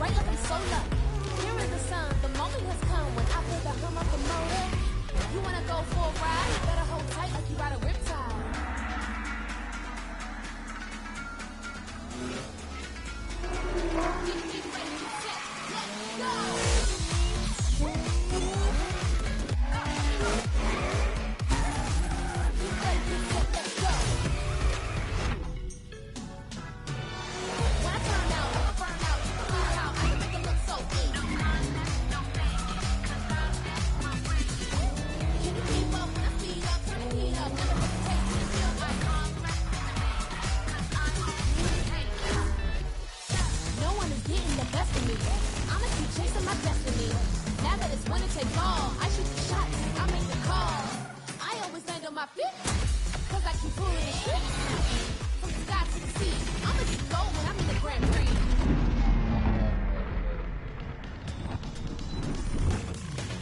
bright like I'm solar. Here is the sun, the moment has come when I feel the hum of the motor. You wanna go for a ride? Better hold tight like you ride a riptide.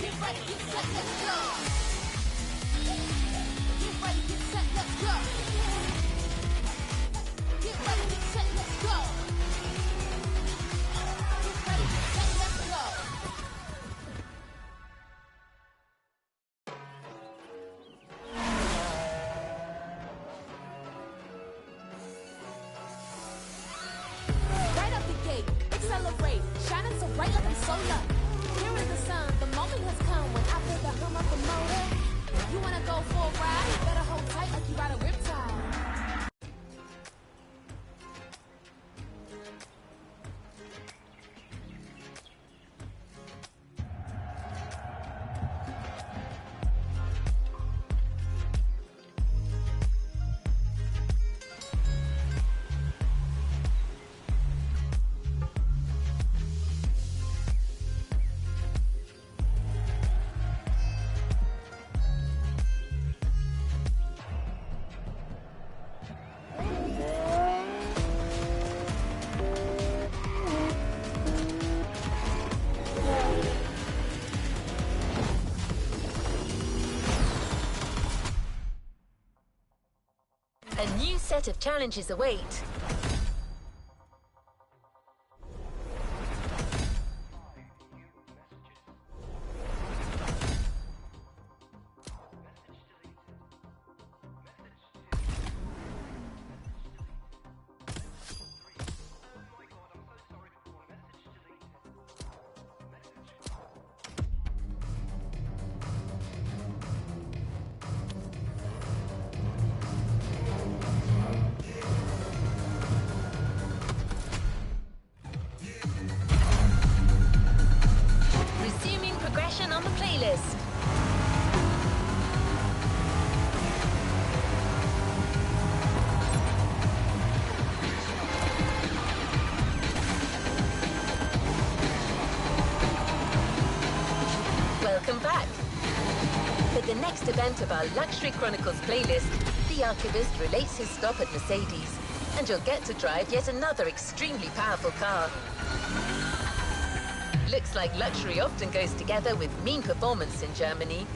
Get ready, get set, let's go! Accelerate, shining so bright like I'm solar. Here is the sun, the moment has come when I feel the hum of the motor. You wanna go for a ride? Better hold tight like you ride a riptide. A new set of challenges await. On the playlist. Welcome back. For the next event of our Luxury Chronicles playlist, the Archivist relates his stop at Mercedes, and you'll get to drive yet another extremely powerful car. Looks like luxury often goes together with mean performance in Germany.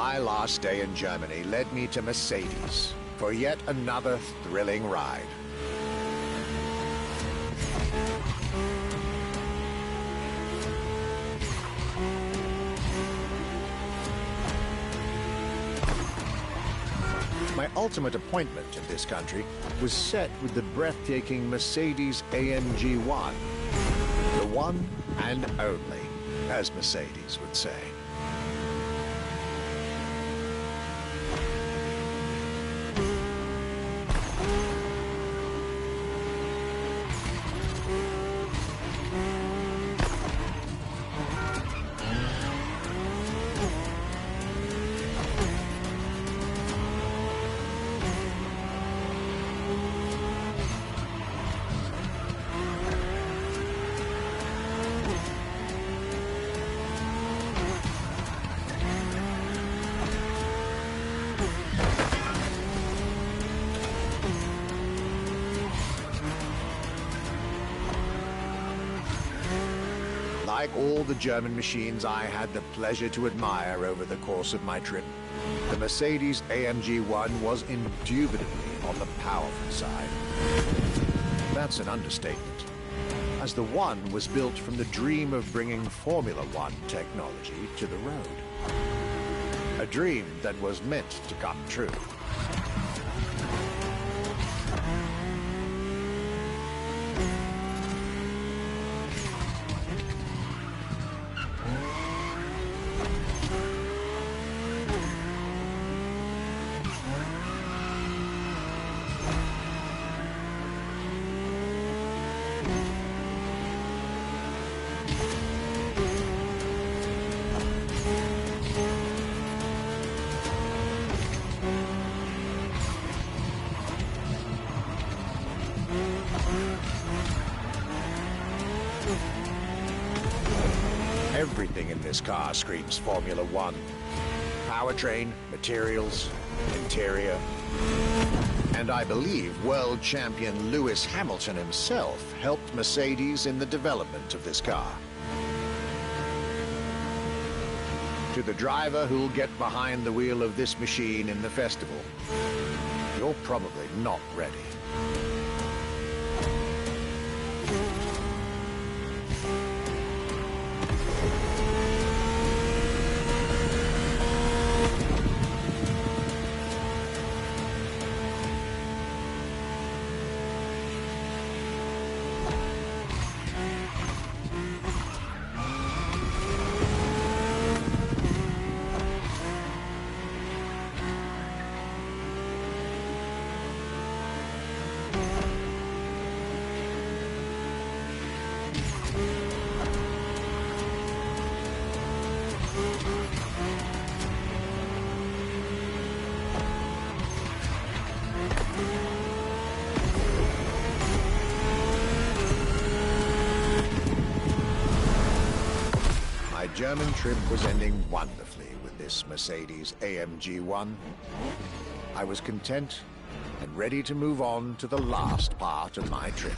My last day in Germany led me to Mercedes for yet another thrilling ride. My ultimate appointment in this country was set with the breathtaking Mercedes AMG 1. The one and only, as Mercedes would say. Like all the German machines I had the pleasure to admire over the course of my trip, the Mercedes AMG 1 was indubitably on the powerful side. That's an understatement, as the One was built from the dream of bringing Formula One technology to the road. A dream that was meant to come true. Everything in this car screams Formula One. Powertrain, materials, interior. And I believe world champion Lewis Hamilton himself helped Mercedes in the development of this car. To the driver who'll get behind the wheel of this machine in the festival, you're probably not ready. My German trip was ending wonderfully with this Mercedes AMG 1. I was content and ready to move on to the last part of my trip.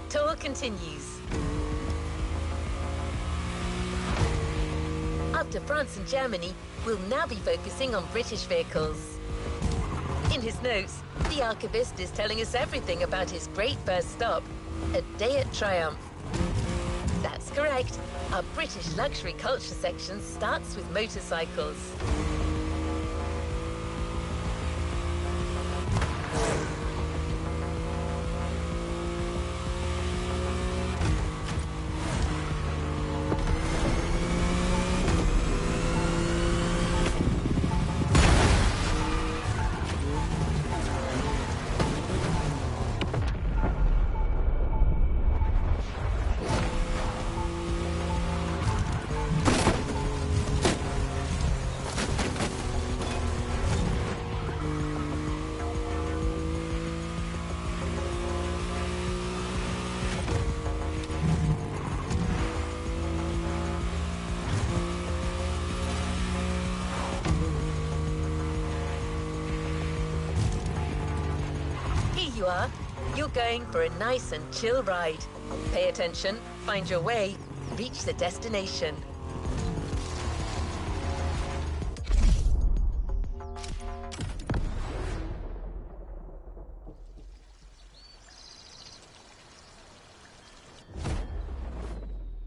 Tour continues. After France and Germany, we'll now be focusing on British vehicles. In his notes, the archivist is telling us everything about his great first stop, a day at Triumph. That's correct. Our British luxury culture section starts with motorcycles. you are. You're going for a nice and chill ride. Pay attention, find your way, reach the destination.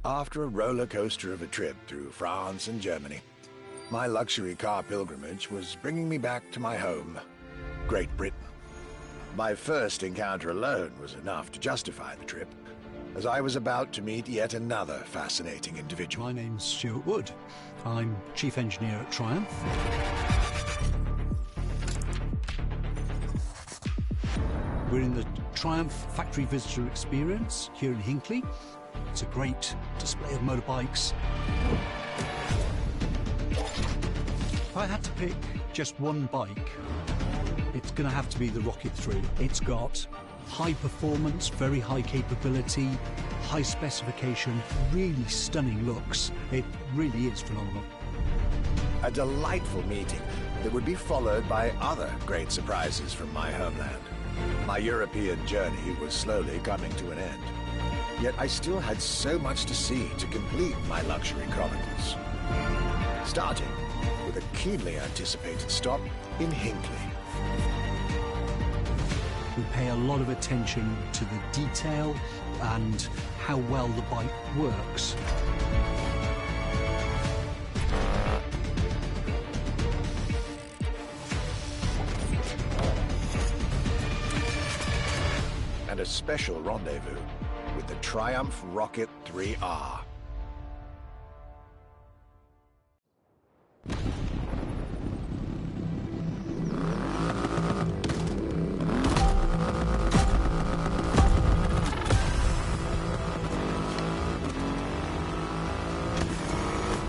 After a roller coaster of a trip through France and Germany, my luxury car pilgrimage was bringing me back to my home, Great Britain. My first encounter alone was enough to justify the trip, as I was about to meet yet another fascinating individual. My name's Stuart Wood. I'm Chief Engineer at Triumph. We're in the Triumph Factory Visitor Experience here in Hinckley. It's a great display of motorbikes. If I had to pick just one bike, it's going to have to be the Rocket 3. It's got high performance, very high capability, high specification, really stunning looks. It really is phenomenal. A delightful meeting that would be followed by other great surprises from my homeland. My European journey was slowly coming to an end. Yet I still had so much to see to complete my luxury chronicles. Starting with a keenly anticipated stop in Hinckley. We pay a lot of attention to the detail and how well the bike works. And a special rendezvous with the Triumph Rocket 3R.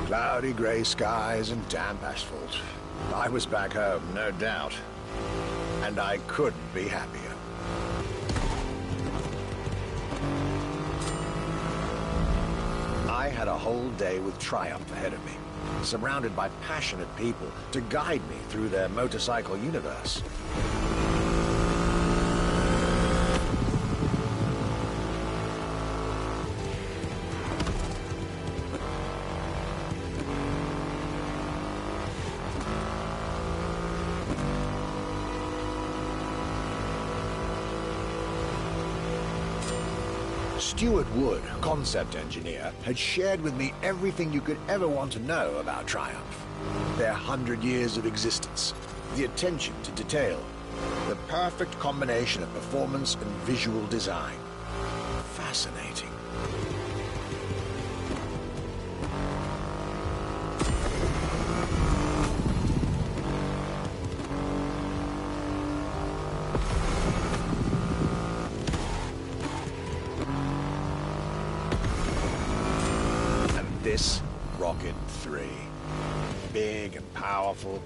Cloudy grey skies and damp asphalt. I was back home, no doubt. And I couldn't be happier. I had a whole day with Triumph ahead of me, surrounded by passionate people to guide me through their motorcycle universe. Stuart Wood, concept engineer, had shared with me everything you could ever want to know about Triumph. Their 100 years of existence, the attention to detail, the perfect combination of performance and visual design. Fascinating. This Rocket 3. Big and powerful,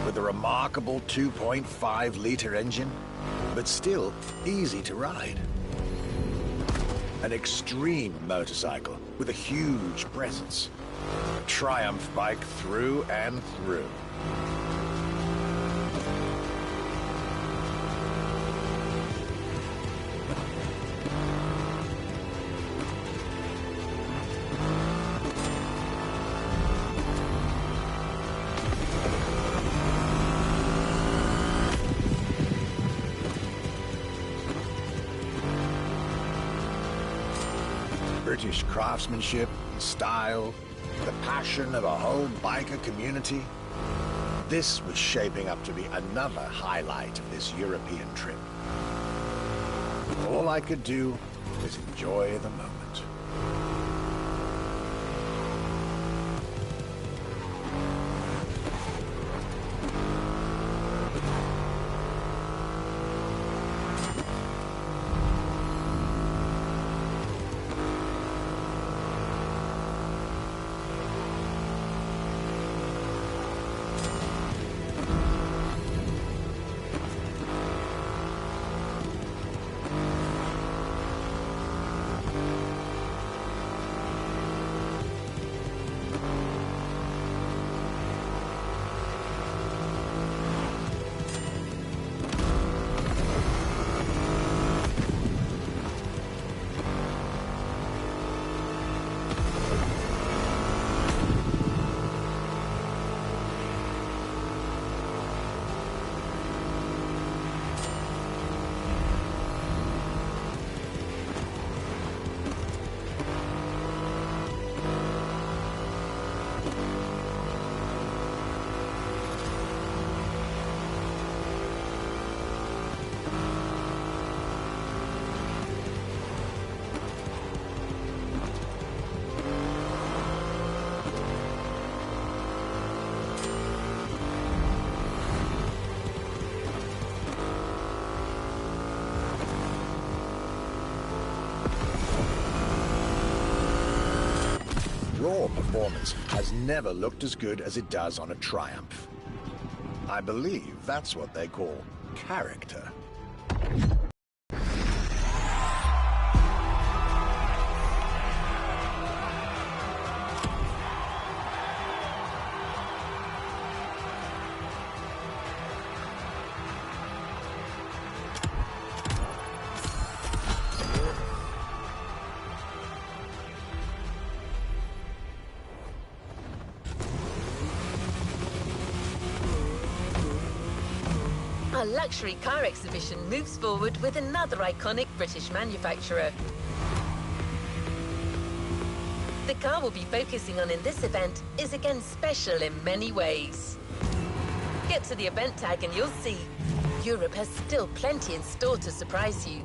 with a remarkable 2.5-litre engine, but still easy to ride. An extreme motorcycle with a huge presence. A Triumph bike through and through. British craftsmanship, style, the passion of a whole biker community. This was shaping up to be another highlight of this European trip. All I could do was enjoy the moment. raw performance has never looked as good as it does on a Triumph. I believe that's what they call character. Our luxury car exhibition moves forward with another iconic British manufacturer. The car we'll be focusing on in this event is again special in many ways. Get to the event tag and you'll see Europe has still plenty in store to surprise you.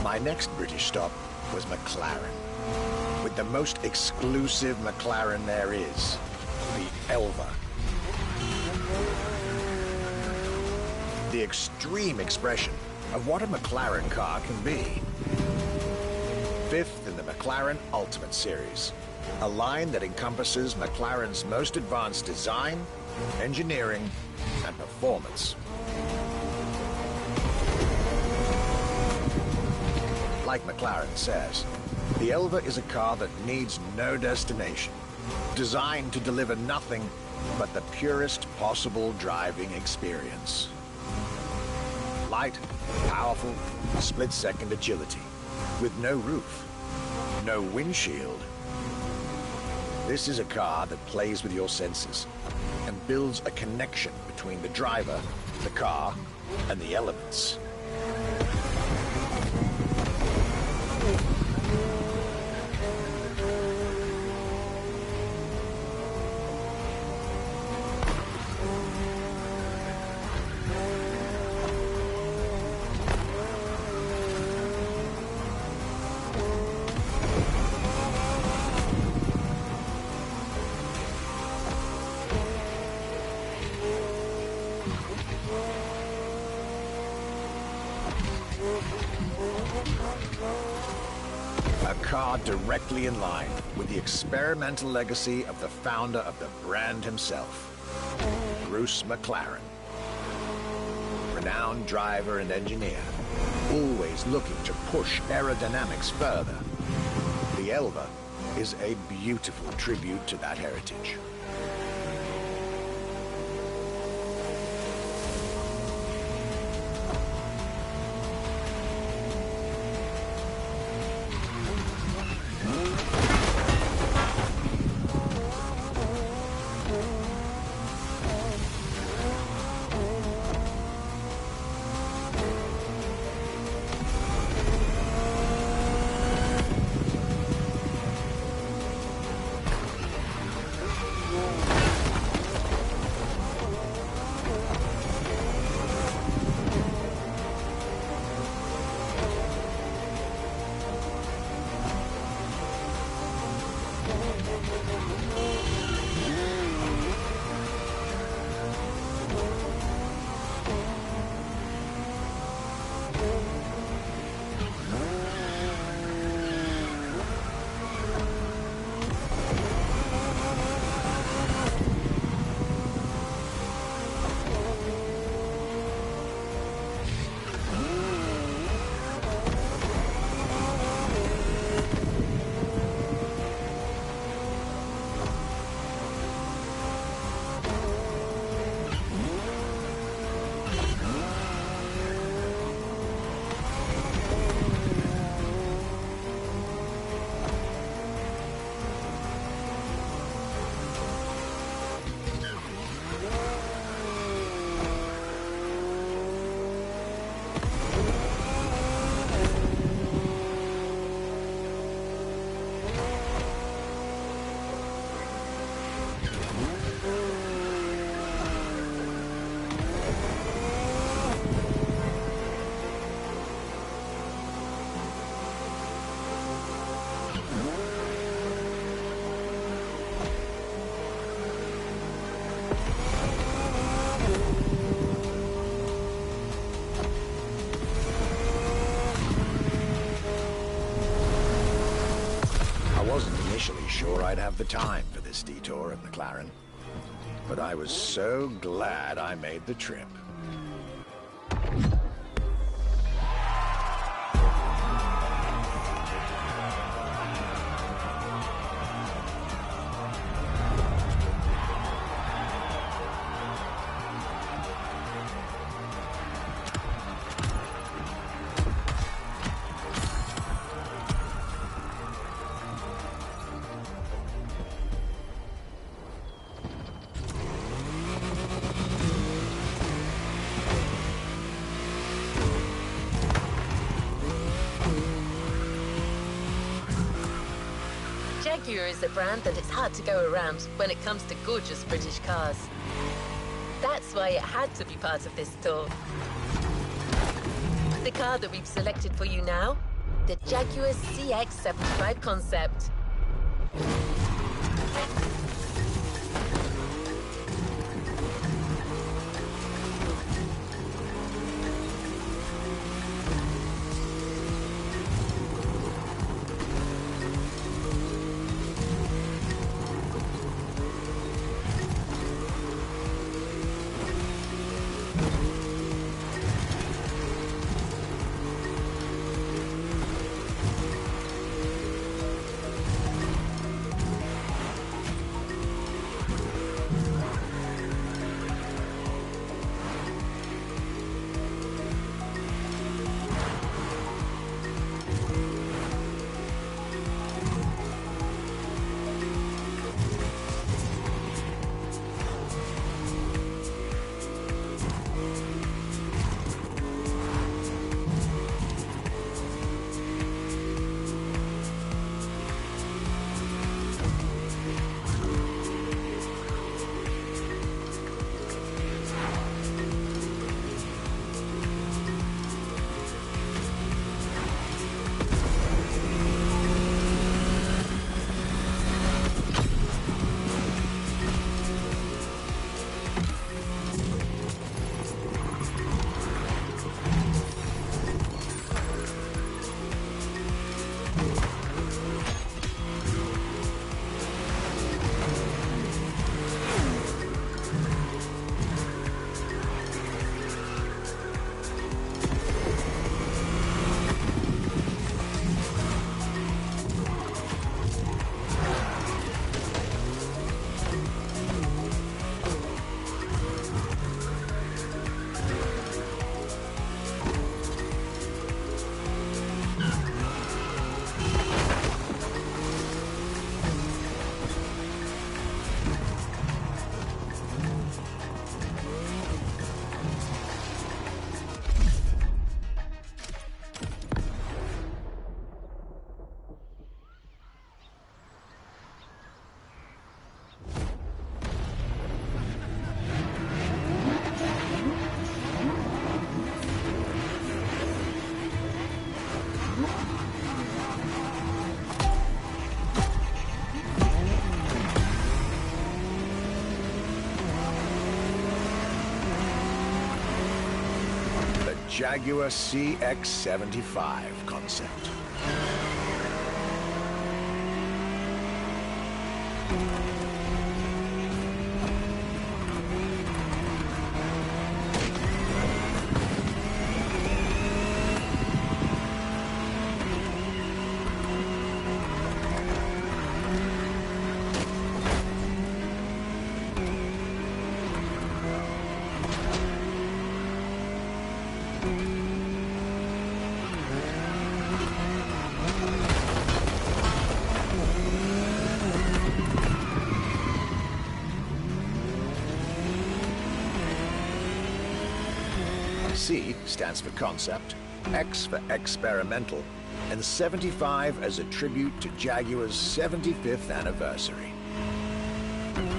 My next British stop was McLaren, with the most exclusive McLaren there is, the Elva. The extreme expression of what a McLaren car can be. Fifth in the McLaren Ultimate Series, a line that encompasses McLaren's most advanced design, engineering, and performance. Like McLaren says, the Elva is a car that needs no destination, designed to deliver nothing but the purest possible driving experience. Light, powerful, split-second agility, with no roof, no windshield. This is a car that plays with your senses and builds a connection between the driver, the car, and the elements. A car directly in line with the experimental legacy of the founder of the brand himself, Bruce McLaren. Renowned driver and engineer, always looking to push aerodynamics further. The Elva is a beautiful tribute to that heritage. Initially sure I'd have the time for this detour in McLaren, but I was so glad I made the trip. Jaguar is a brand that it's hard to go around when it comes to gorgeous British cars. That's why it had to be part of this tour. The car that we've selected for you now, the Jaguar CX-75 concept. Jaguar CX-75 concept. C stands for concept, X for experimental, and 75 as a tribute to Jaguar's 75th anniversary.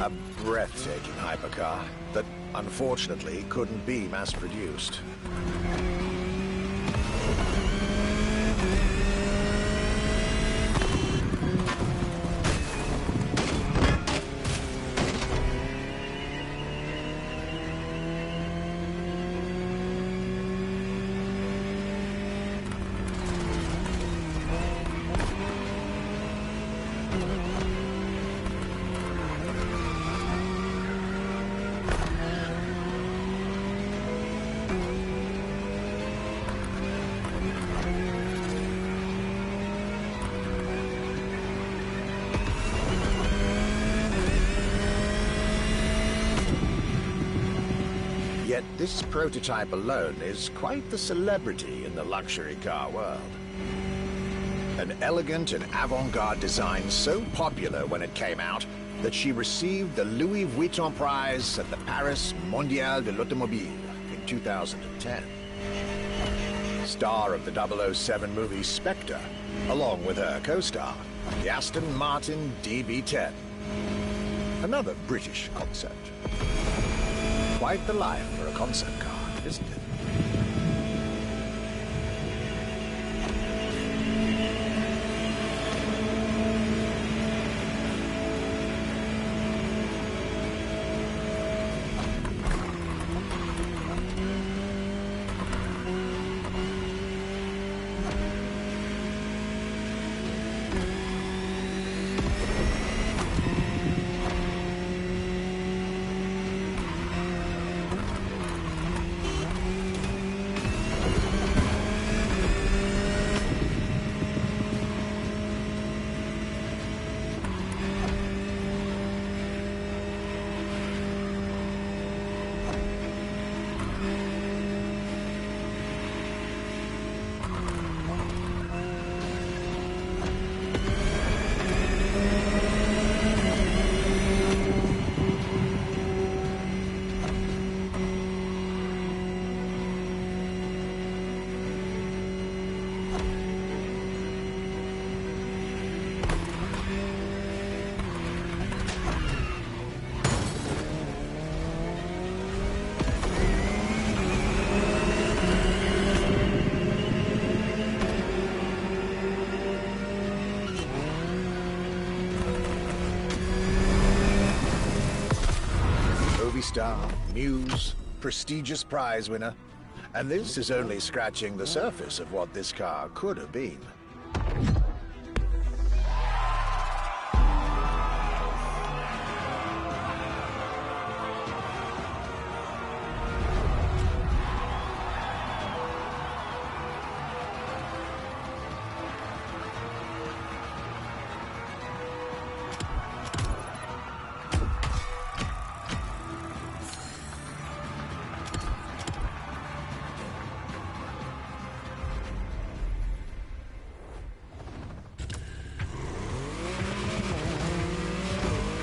A breathtaking hypercar that unfortunately couldn't be mass-produced. Yet this prototype alone is quite the celebrity in the luxury car world. An elegant and avant-garde design so popular when it came out that she received the Louis Vuitton Prize at the Paris Mondial de l'Automobile in 2010. Star of the 007 movie Spectre, along with her co-star, the Aston Martin DB10. Another British concept. Quite the life for a concept car, isn't it? Star, Muse, prestigious prize winner. And this is only scratching the surface of what this car could have been.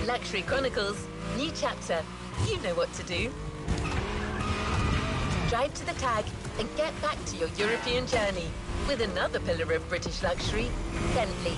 Luxury Chronicles, new chapter. You know what to do. Drive to the tag and get back to your European journey with another pillar of British luxury, Bentley.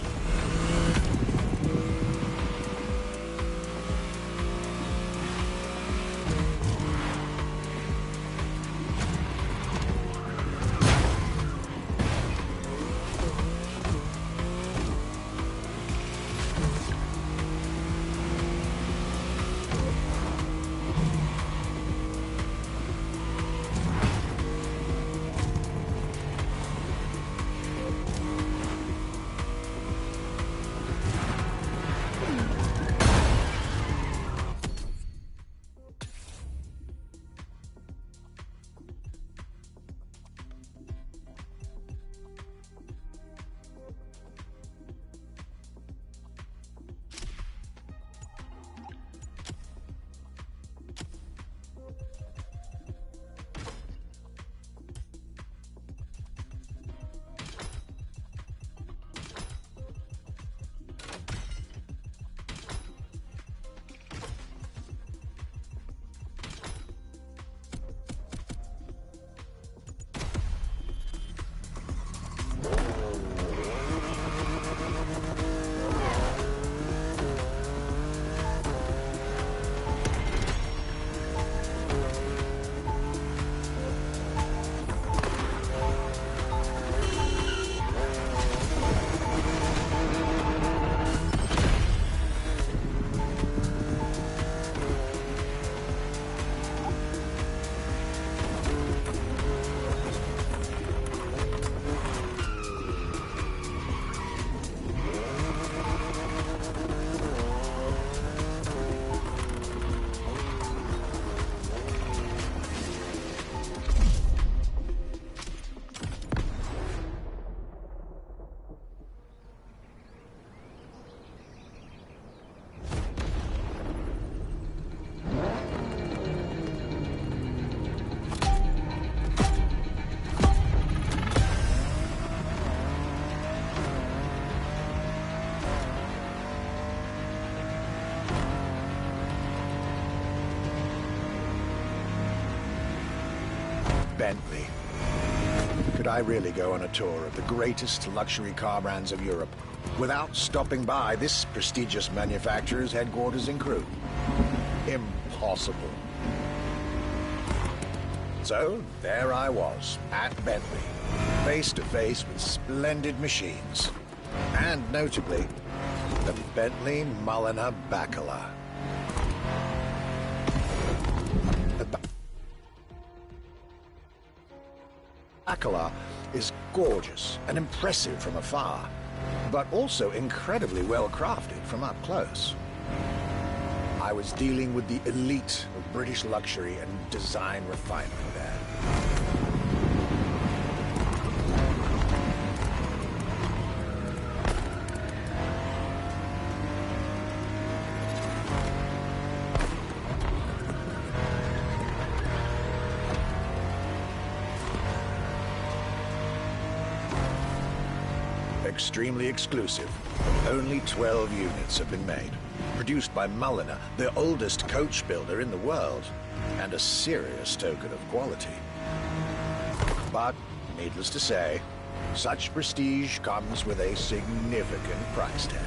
Bentley. Could I really go on a tour of the greatest luxury car brands of Europe without stopping by this prestigious manufacturer's headquarters in Crewe? Impossible. So there I was, at Bentley, face to face with splendid machines. And notably, the Bentley Mulliner Bacala. The Bacala is gorgeous and impressive from afar, but also incredibly well crafted from up close. I was dealing with the elite of British luxury and design refinement there. Extremely exclusive. Only 12 units have been made. Produced by Mulliner, the oldest coach builder in the world, and a serious token of quality. But, needless to say, such prestige comes with a significant price tag.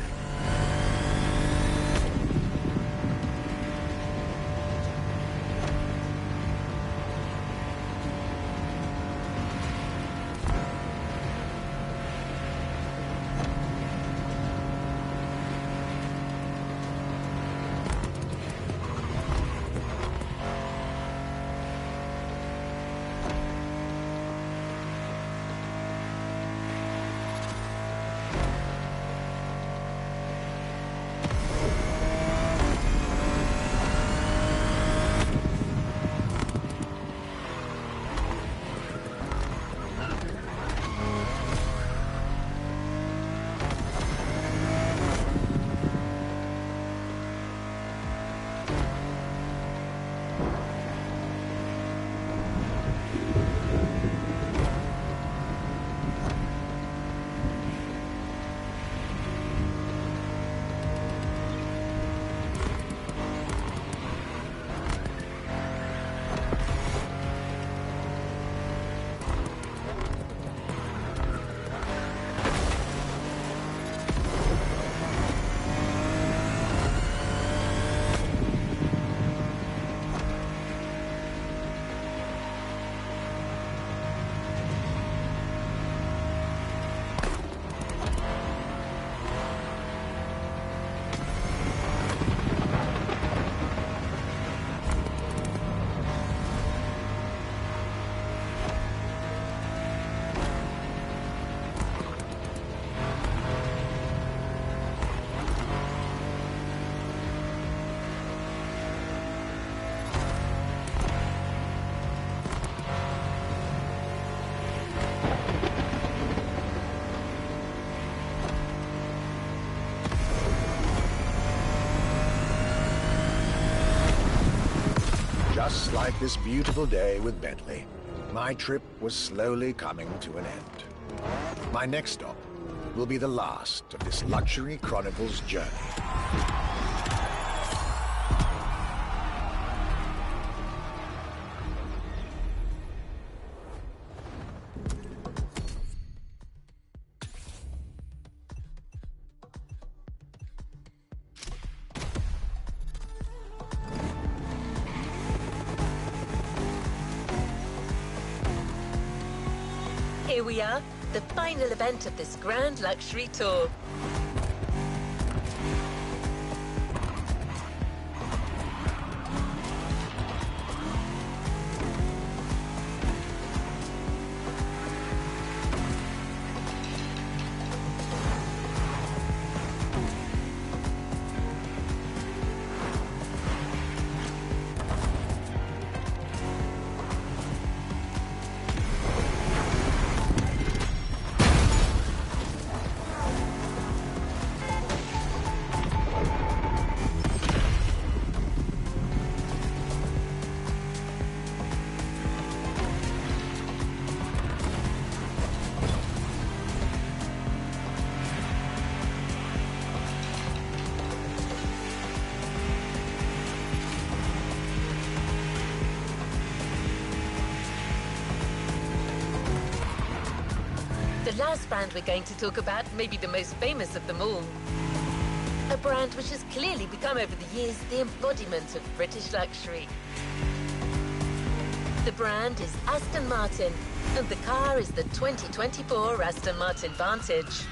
Just like this beautiful day with Bentley, my trip was slowly coming to an end. My next stop will be the last of this Luxury Chronicles journey. Here we are, the final event of this grand luxury tour. The last brand we're going to talk about may be the most famous of them all. A brand which has clearly become over the years the embodiment of British luxury. The brand is Aston Martin, and the car is the 2024 Aston Martin Vantage.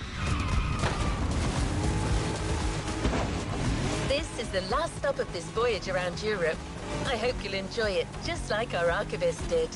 This is the last stop of this voyage around Europe. I hope you'll enjoy it, just like our archivist did.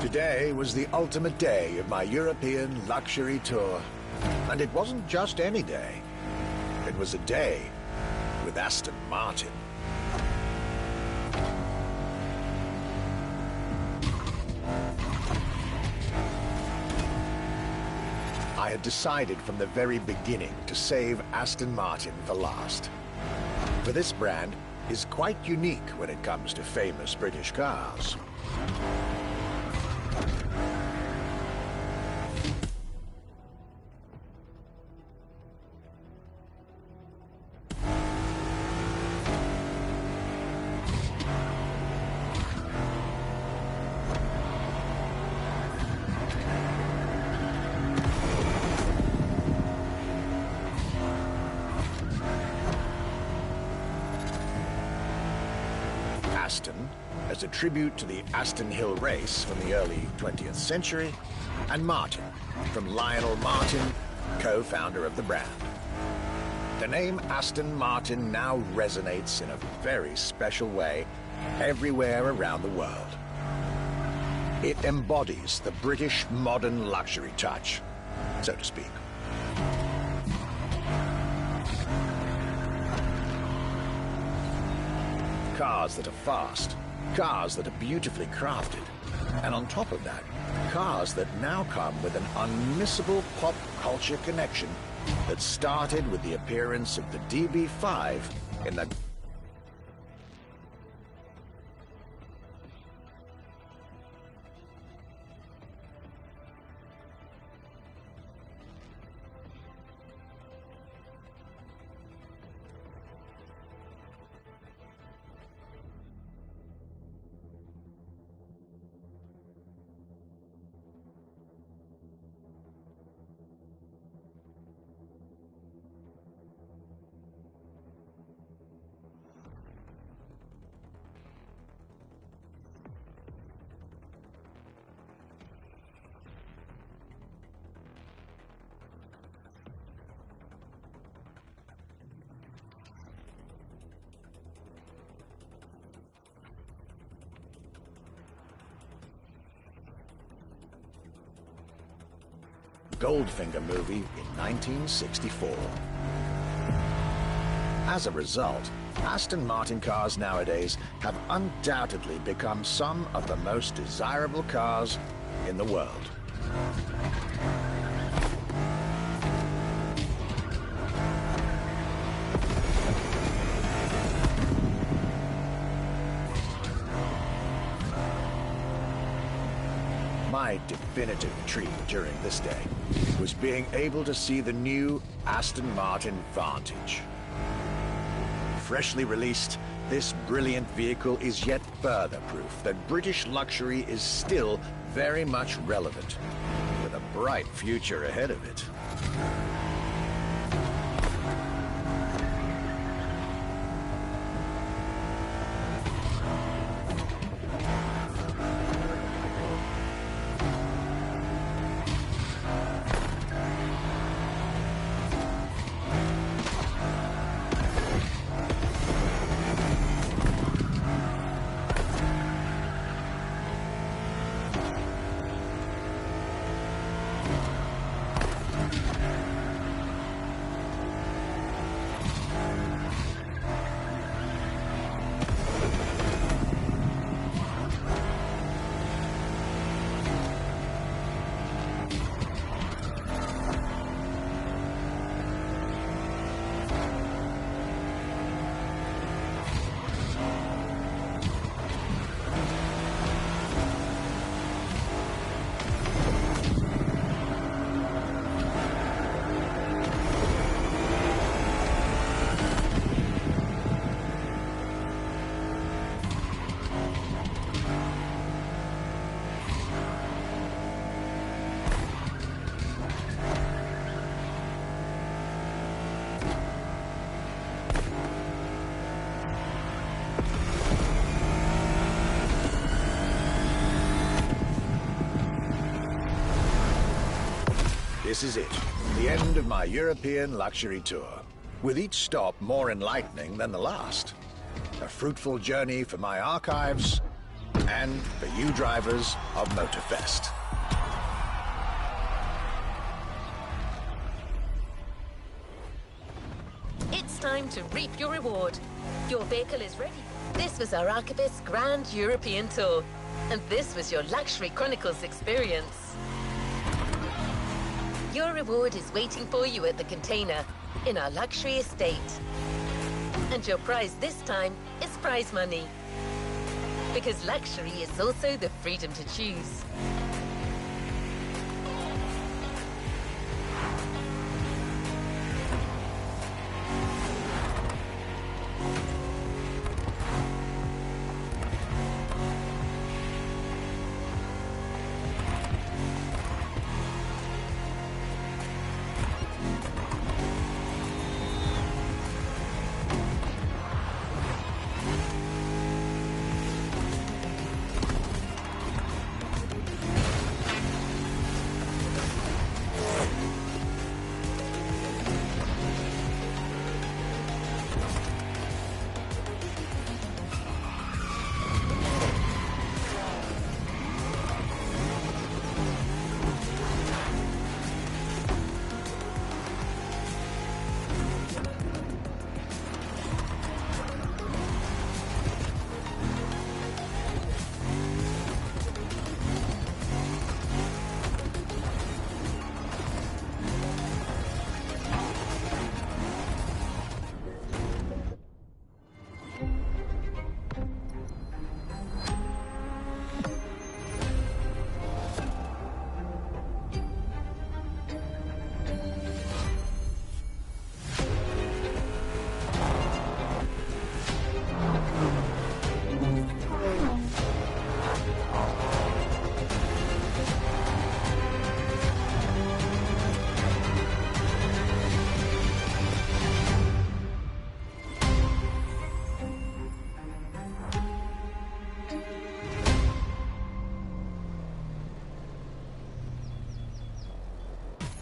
Today was the ultimate day of my European luxury tour. And it wasn't just any day. It was a day with Aston Martin. I had decided from the very beginning to save Aston Martin for last. For this brand is quite unique when it comes to famous British cars. Aston, as a tribute to the Aston Hill race from the early 20th century, and Martin, from Lionel Martin, co-founder of the brand. The name Aston Martin now resonates in a very special way everywhere around the world. It embodies the British modern luxury touch, so to speak. Cars that are fast, cars that are beautifully crafted, and on top of that, cars that now come with an unmissable pop culture connection that started with the appearance of the DB5 in the Goldfinger movie in 1964. As a result, Aston Martin cars nowadays have undoubtedly become some of the most desirable cars in the world. My definitive treat during this day was being able to see the new Aston Martin Vantage. Freshly released, this brilliant vehicle is yet further proof that British luxury is still very much relevant, with a bright future ahead of it. This is it, the end of my European luxury tour, with each stop more enlightening than the last. A fruitful journey for my archives and for you drivers of Motorfest. It's time to reap your reward. Your vehicle is ready. This was our Archibald's Grand European Tour, and this was your Luxury Chronicles experience. Your reward is waiting for you at the container in our luxury estate. And your prize this time is prize money. Because luxury is also the freedom to choose.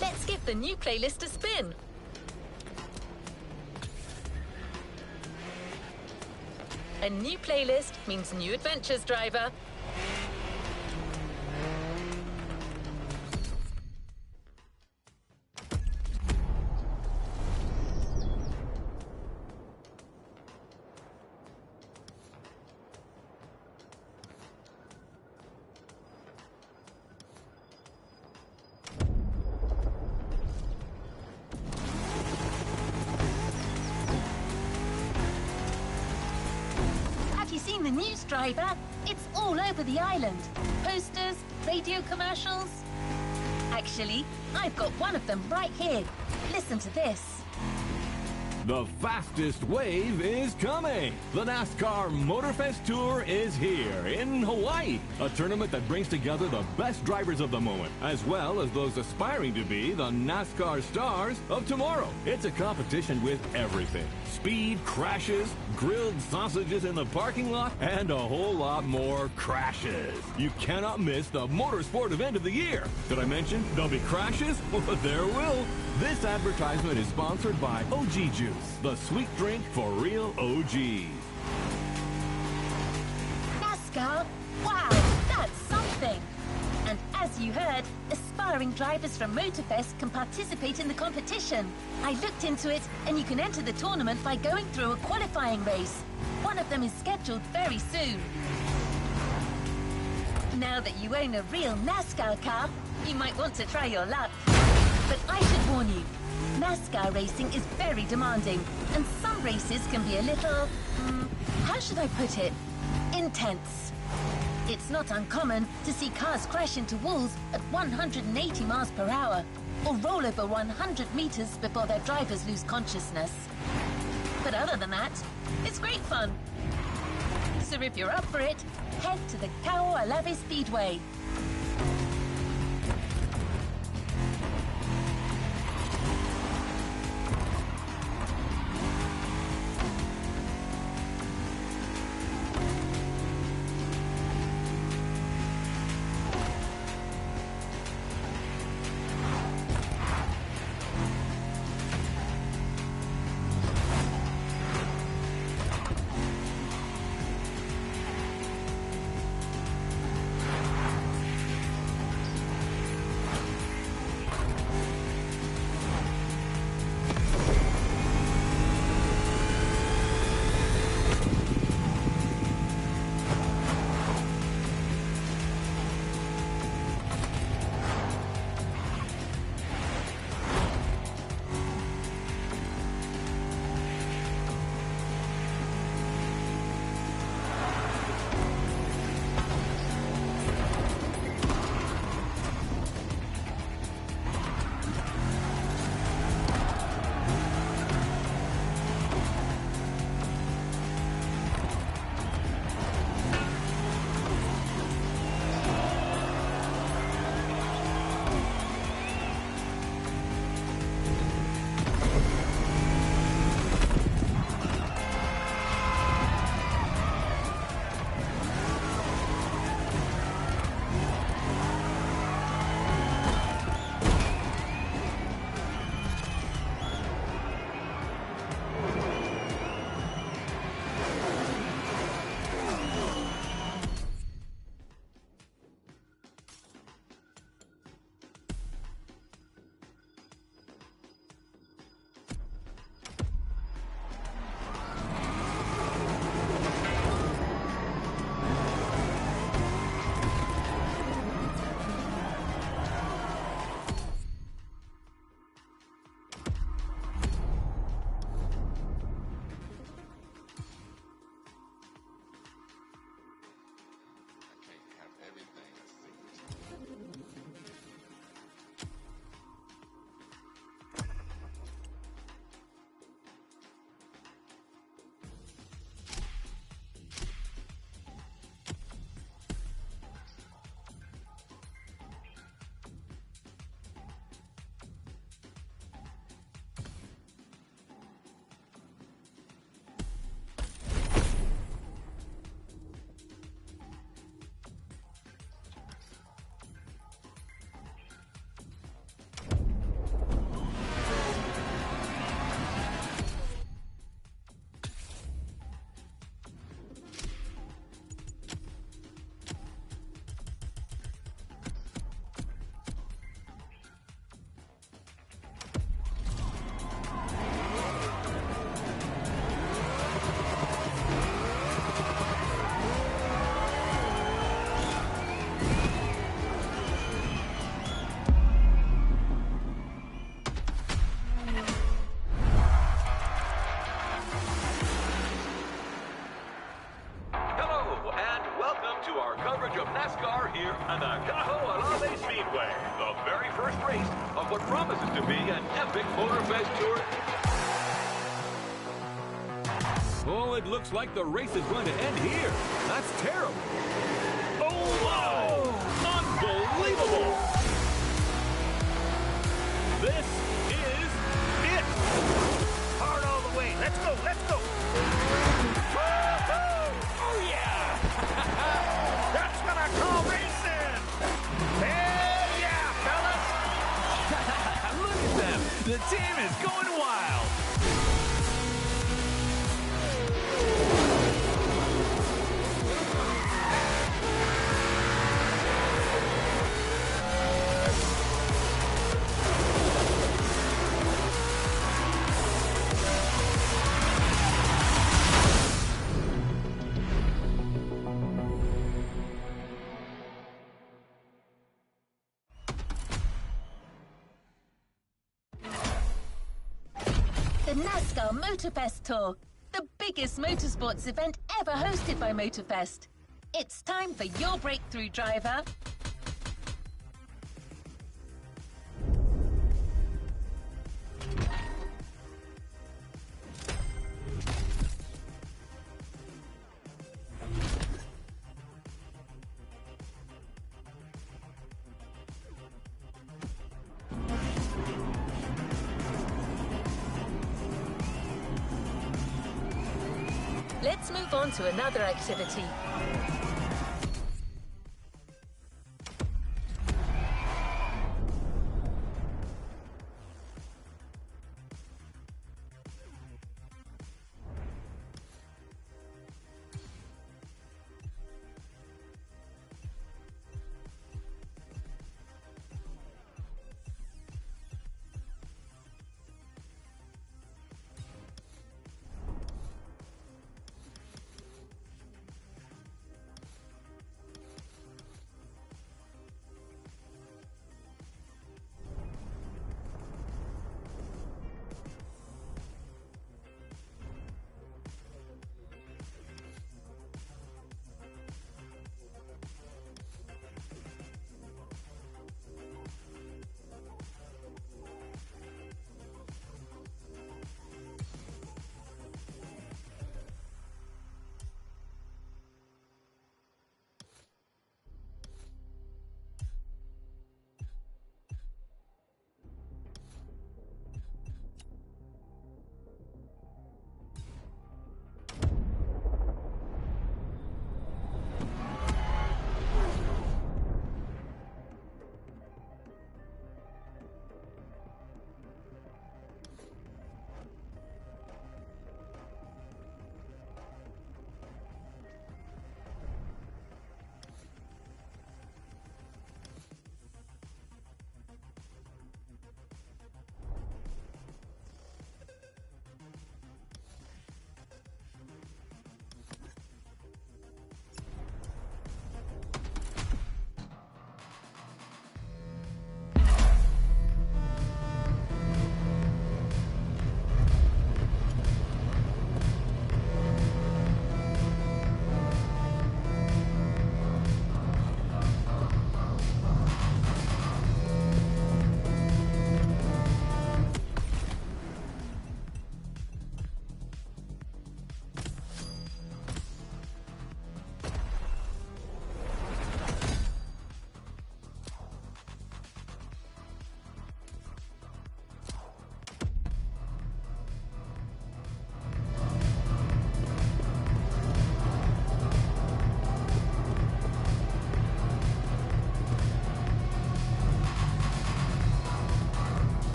Let's give the new playlist a spin. A new playlist means new adventures, driver. seen the news, driver? It's all over the island. Posters, radio commercials. Actually, I've got one of them right here. Listen to this. The fastest wave is coming. The NASCAR Motorfest Tour is here in Hawaii. A tournament that brings together the best drivers of the moment, as well as those aspiring to be the NASCAR stars of tomorrow. It's a competition with everything. Speed, crashes, grilled sausages in the parking lot, and a whole lot more crashes. You cannot miss the motorsport event of the year. Did I mention there'll be crashes? Well, there will. This advertisement is sponsored by OG Juice, the sweet drink for real OGs. NASCAR? Wow, that's something! And as you heard, aspiring drivers from Motorfest can participate in the competition. I looked into it, and you can enter the tournament by going through a qualifying race. One of them is scheduled very soon. Now that you own a real NASCAR car, you might want to try your luck. But I should warn you, NASCAR racing is very demanding, and some races can be a little, how should I put it, intense. It's not uncommon to see cars crash into walls at 180 miles per hour, or roll over 100 meters before their drivers lose consciousness. But other than that, it's great fun. So if you're up for it, head to the Kaualave Speedway. to our coverage of NASCAR here at the Cajo Speedway, the very first race of what promises to be an epic Motorfest tour. Oh, it looks like the race is going to end here. That's terrible. Oh, wow! Unbelievable! This is it! Hard all the way. Let's go, let's go. Oh, yeah! That's what I call racing. Hell yeah, fellas. Look at them! The team is going wild! The NASCAR Motorfest Tour, the biggest motorsports event ever hosted by Motorfest. It's time for your breakthrough driver. Let's move on to another activity.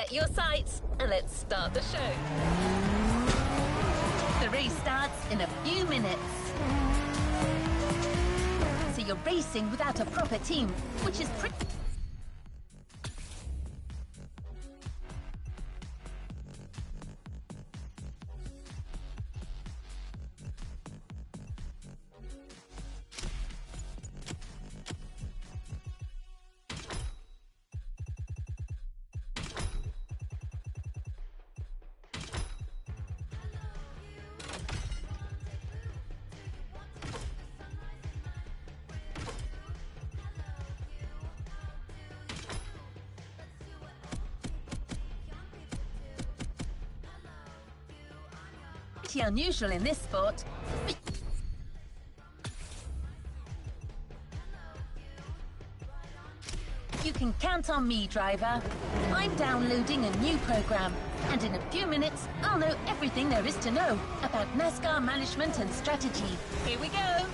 Set your sights and let's start the show. The race starts in a few minutes. So you're racing without a proper team, which is pretty... unusual in this sport. You can count on me, driver. I'm downloading a new program, and in a few minutes, I'll know everything there is to know about NASCAR management and strategy. Here we go.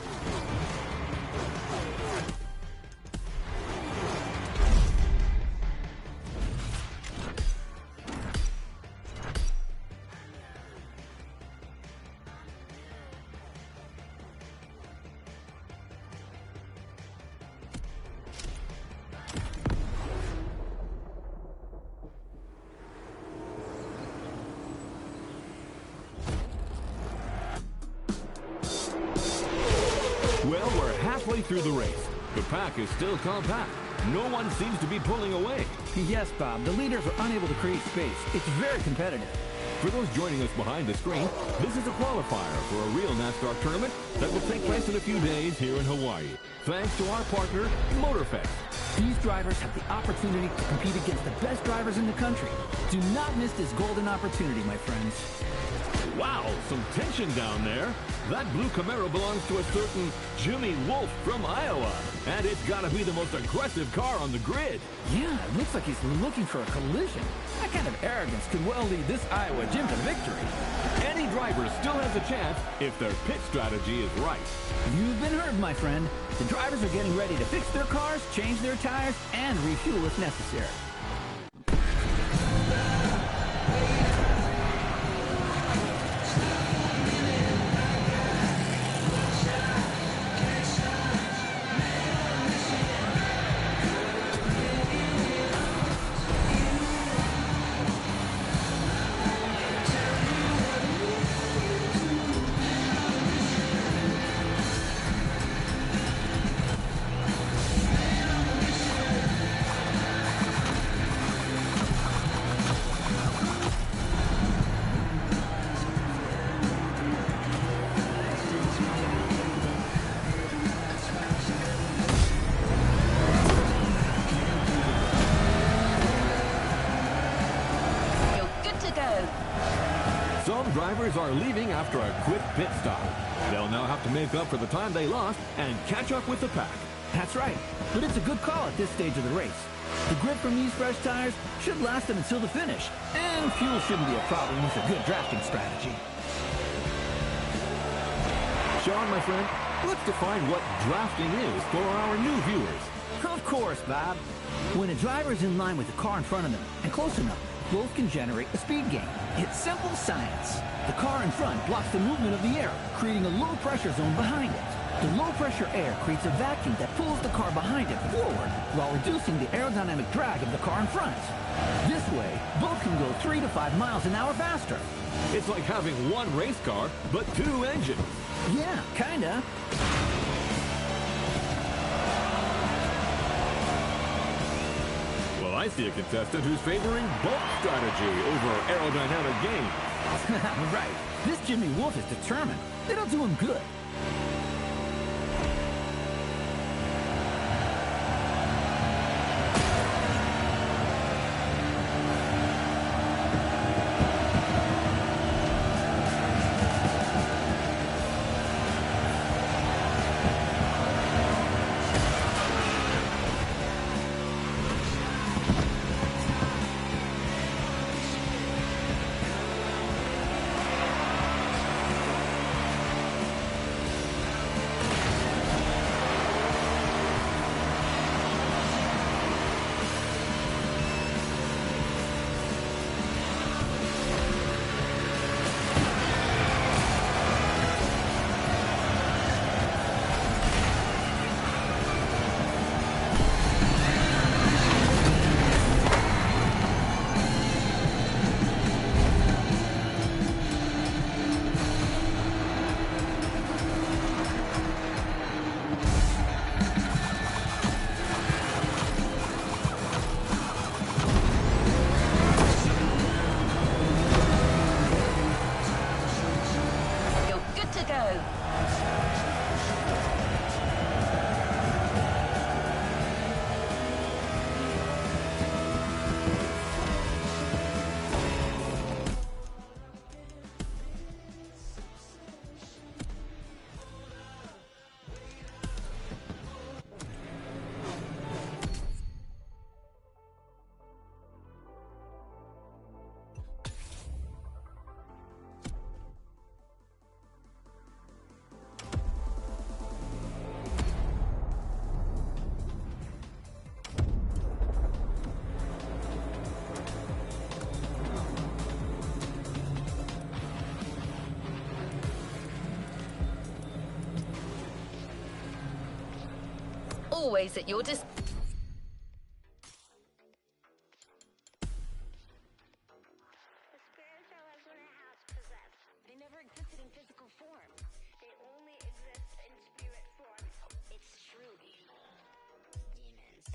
Well, we're halfway through the race. The pack is still compact. No one seems to be pulling away. Yes, Bob. The leaders are unable to create space. It's very competitive. For those joining us behind the screen, this is a qualifier for a real NASCAR tournament that will take place in a few days here in Hawaii, thanks to our partner, Motorfest. These drivers have the opportunity to compete against the best drivers in the country. Do not miss this golden opportunity, my friends. Wow, some tension down there. That blue Camaro belongs to a certain Jimmy Wolf from Iowa. And it's gotta be the most aggressive car on the grid. Yeah, it looks like he's looking for a collision. That kind of arrogance could well lead this Iowa Jim to victory. Any driver still has a chance if their pit strategy is right. You've been heard, my friend. The drivers are getting ready to fix their cars, change their tires, and refuel if necessary. Some drivers are leaving after a quick pit stop. They'll now have to make up for the time they lost and catch up with the pack. That's right, but it's a good call at this stage of the race. The grip from these fresh tires should last them until the finish, and fuel shouldn't be a problem with a good drafting strategy. Sean, my friend, let's define what drafting is for our new viewers. Of course, Bob. When a driver is in line with the car in front of them and close enough, both can generate a speed gain. It's simple science. The car in front blocks the movement of the air, creating a low-pressure zone behind it. The low-pressure air creates a vacuum that pulls the car behind it forward while reducing the aerodynamic drag of the car in front. This way, both can go 3 to 5 miles an hour faster. It's like having one race car, but 2 engines. Yeah, kinda. Well, I see a contestant who's favoring bulk strategy over aerodynamic gain. Right. This Jimmy Wolf is determined. It'll do him good. always at your The spiritual is when a house possessed. They never existed in physical form. They only exist in spirit form. It's truly demons.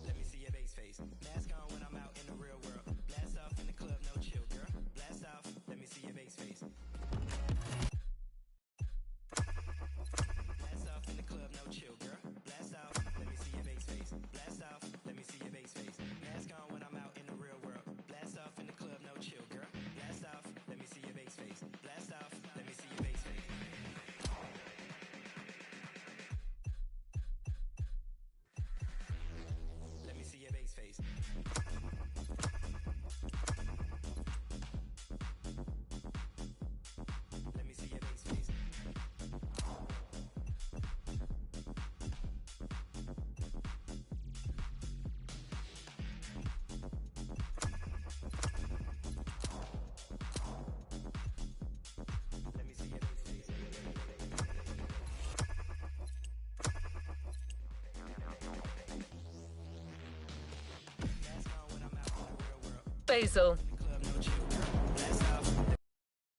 Let me see your base face. Mask on when I'm out in the real world. Blast off in the club, no chill, girl. Blast off, let me see your base face. Blast off in the club, no chill, girl. Blast off, let me see your base face. Blast off, let me see your base face. Mask on when I'm out in the real world. Blast off in the club, no chill, girl. Blast off, let me see your base face. Blast off, let me see your base face. Let me see your base face. Let me see your base face. Let me see your base face. Basil.